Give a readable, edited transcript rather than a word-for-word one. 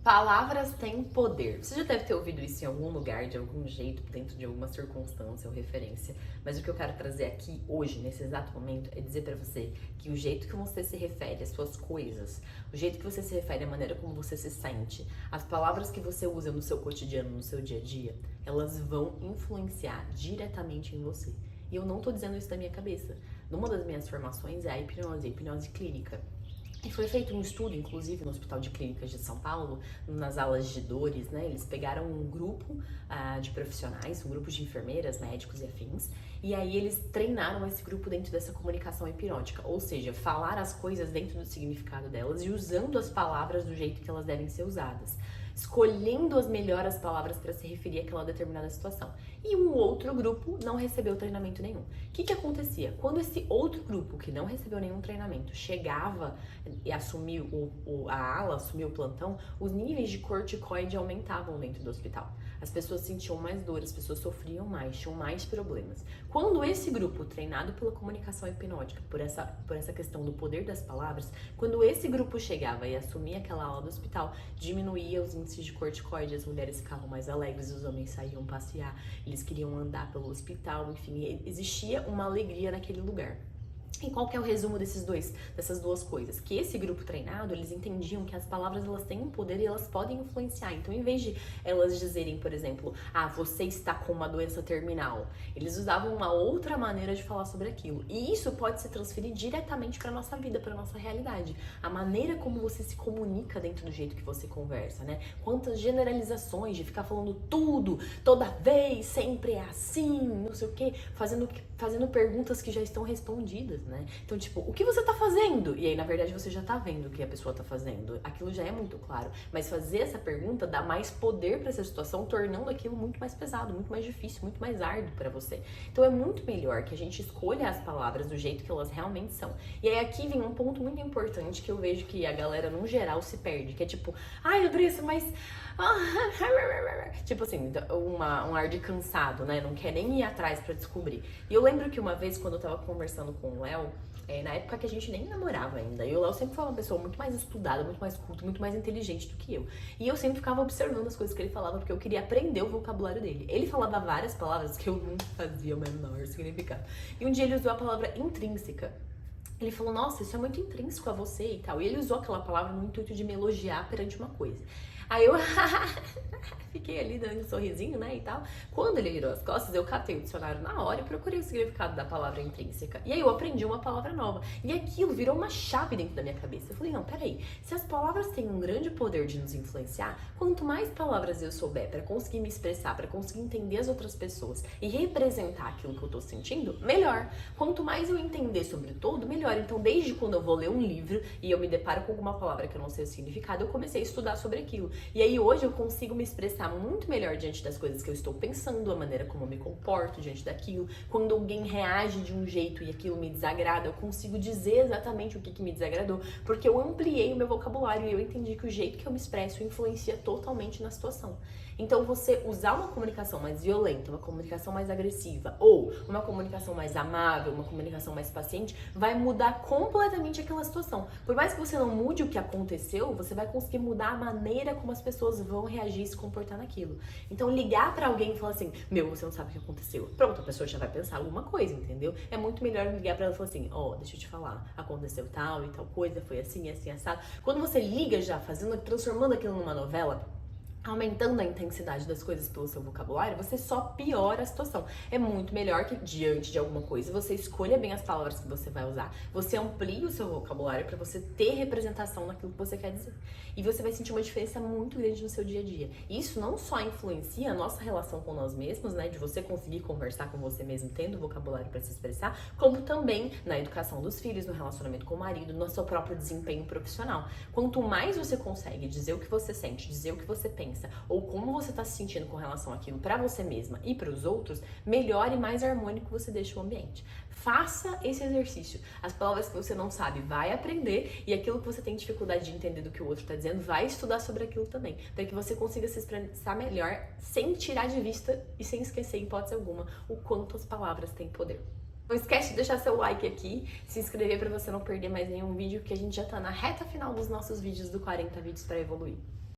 Palavras têm poder. Você já deve ter ouvido isso em algum lugar, de algum jeito, dentro de alguma circunstância ou referência. Mas o que eu quero trazer aqui hoje, nesse exato momento, é dizer pra você que o jeito que você se refere às suas coisas, o jeito que você se refere à maneira como você se sente, as palavras que você usa no seu cotidiano, no seu dia a dia, elas vão influenciar diretamente em você. E eu não tô dizendo isso da minha cabeça. Numa das minhas formações é a hipnose clínica. E foi feito um estudo, inclusive, no Hospital de Clínicas de São Paulo, nas alas de dores, né? Eles pegaram um grupo de profissionais, um grupo de enfermeiras, médicos e afins, e aí eles treinaram esse grupo dentro dessa comunicação hipnótica, ou seja, falar as coisas dentro do significado delas e usando as palavras do jeito que elas devem ser usadas, escolhendo as melhores palavras para se referir àquela determinada situação. E um outro grupo não recebeu treinamento nenhum. O que acontecia? Quando esse outro grupo, que não recebeu nenhum treinamento, chegava e assumiu a ala, assumiu o plantão, os níveis de corticoide aumentavam dentro do hospital. As pessoas sentiam mais dor, as pessoas sofriam mais, tinham mais problemas. Quando esse grupo, treinado pela comunicação hipnótica, por essa questão do poder das palavras, quando esse grupo chegava e assumia aquela ala do hospital, diminuía os índices de corticoide, as mulheres ficavam mais alegres, os homens saíam passear, eles queriam andar pelo hospital, enfim, existia uma alegria naquele lugar. E qual que é o resumo dessas duas coisas? Que esse grupo treinado, eles entendiam que as palavras elas têm um poder e elas podem influenciar. Então, em vez de elas dizerem, por exemplo, você está com uma doença terminal, eles usavam uma outra maneira de falar sobre aquilo. E isso pode se transferir diretamente para nossa vida, para nossa realidade. A maneira como você se comunica dentro do jeito que você conversa, né? Quantas generalizações de ficar falando tudo, toda vez, sempre é assim, não sei o quê, fazendo perguntas que já estão respondidas, né? Então, tipo, o que você tá fazendo? E aí, na verdade, você já tá vendo o que a pessoa tá fazendo. Aquilo já é muito claro. Mas fazer essa pergunta dá mais poder pra essa situação, tornando aquilo muito mais pesado, muito mais difícil, muito mais árduo pra você. Então, é muito melhor que a gente escolha as palavras do jeito que elas realmente são. E aí, aqui vem um ponto muito importante que eu vejo que a galera, no geral, se perde. Que é tipo, Andressa, mas... tipo assim, um ar de cansado, né? Não quer nem ir atrás pra descobrir. E eu lembro que uma vez, quando eu tava conversando com o Léo, na época que a gente nem namorava ainda, e o Léo sempre foi uma pessoa muito mais estudada, muito mais culta, muito mais inteligente do que eu. E eu sempre ficava observando as coisas que ele falava, porque eu queria aprender o vocabulário dele. Ele falava várias palavras que eu não fazia o menor significado. E um dia ele usou a palavra intrínseca. Ele falou, nossa, isso é muito intrínseco a você e tal. E ele usou aquela palavra no intuito de me elogiar perante uma coisa. Aí eu fiquei ali dando um sorrisinho, né, e tal. Quando ele virou as costas, eu catei o dicionário na hora e procurei o significado da palavra intrínseca. E aí eu aprendi uma palavra nova. E aquilo virou uma chave dentro da minha cabeça. Eu falei, não, peraí. Se as palavras têm um grande poder de nos influenciar, quanto mais palavras eu souber pra conseguir me expressar, pra conseguir entender as outras pessoas e representar aquilo que eu tô sentindo, melhor. Quanto mais eu entender sobre tudo, melhor. Então, desde quando eu vou ler um livro e eu me deparo com alguma palavra que eu não sei o significado, eu comecei a estudar sobre aquilo. E aí hoje eu consigo me expressar muito melhor diante das coisas que eu estou pensando, a maneira como eu me comporto diante daquilo. Quando alguém reage de um jeito e aquilo me desagrada, eu consigo dizer exatamente o que me desagradou, porque eu ampliei o meu vocabulário e eu entendi que o jeito que eu me expresso influencia totalmente na situação. Então você usar uma comunicação mais violenta, uma comunicação mais agressiva ou uma comunicação mais amável, uma comunicação mais paciente, vai mudar completamente aquela situação. Por mais que você não mude o que aconteceu, você vai conseguir mudar a maneira como as pessoas vão reagir e se comportar naquilo. Então ligar pra alguém e falar assim, você não sabe o que aconteceu. Pronto, a pessoa já vai pensar alguma coisa, entendeu? É muito melhor ligar pra ela e falar assim, deixa eu te falar, aconteceu tal e tal coisa, foi assim, assim, assado. Quando você liga já, transformando aquilo numa novela, aumentando a intensidade das coisas pelo seu vocabulário, você só piora a situação. É muito melhor que, diante de alguma coisa, você escolha bem as palavras que você vai usar, você amplie o seu vocabulário para você ter representação naquilo que você quer dizer. E você vai sentir uma diferença muito grande no seu dia a dia. E isso não só influencia a nossa relação com nós mesmos, né, de você conseguir conversar com você mesmo tendo vocabulário para se expressar, como também na educação dos filhos, no relacionamento com o marido, no seu próprio desempenho profissional. Quanto mais você consegue dizer o que você sente, dizer o que você pensa, ou como você está se sentindo com relação àquilo para você mesma e para os outros, melhor e mais harmônico você deixa o ambiente. Faça esse exercício. As palavras que você não sabe, vai aprender, e aquilo que você tem dificuldade de entender do que o outro está dizendo, vai estudar sobre aquilo também, para que você consiga se expressar melhor, sem tirar de vista e sem esquecer, em hipótese alguma, o quanto as palavras têm poder. Não esquece de deixar seu like aqui, se inscrever para você não perder mais nenhum vídeo, que a gente já tá na reta final dos nossos vídeos do 40 vídeos para evoluir.